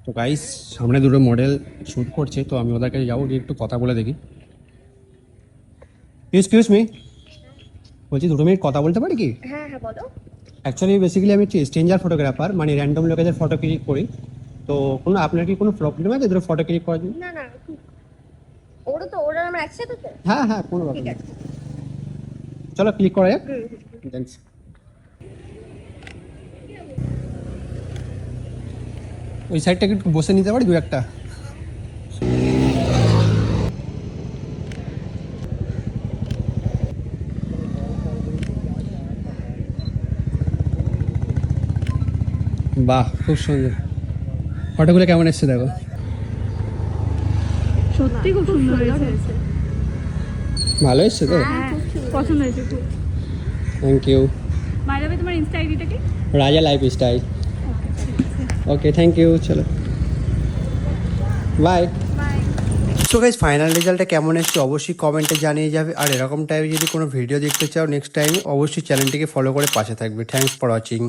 তো গাইস সামনে দুটো মডেল শ্যুট করছে, তো আমি ওদের কাছে যাবো, গিয়ে একটু কথা বলে দেখি। এক্সকিউজ মি, বলছি 2 মিনিট কথা বলতে পারি কি? হ্যাঁ হ্যাঁ বলো। অ্যাকচুয়ালি বেসিক্যালি আমি স্ট্রেঞ্জার ফটোগ্রাফার, মানে র্যান্ডম লোকেদের ফটো ক্লিক করি। তো আপনার কি কোনো প্রবলেম আছে দুটো ফটো ক্লিক করার জন্য? না না, ওরা আমরা একসাথে তো। হ্যাঁ হ্যাঁ, কোনো ব্যাপার ঠিক নেই। আছে। চলো ক্লিক করা যাক। Thanks. ওই সাইডটা একটু বসে নিতে পারি 2-1টা? বাহ, খুব সুন্দর ফটোগুলো। কেমন এসছে দেখো। সত্যি খুব সুন্দর হয়েছে। ভালো এসছে তো? হ্যাঁ পছন্দ হয়েছে খুব। Thank you. By the way তোমার ইনস্টা আইডিটা কি? Raja lifestyle. Okay, thank you, চলো বাই। সো গাইস, ফাইনাল রেজাল্টটা কেমন এসছে অবশ্যই কমেন্টে জানিয়ে যাবে। আর এরকম টাইপের যদি কোনো ভিডিও দেখতে চাও নেক্সট টাইম, অবশ্যই চ্যানেলটিকে ফলো করে পাশে থাকবে। Thanks for watching.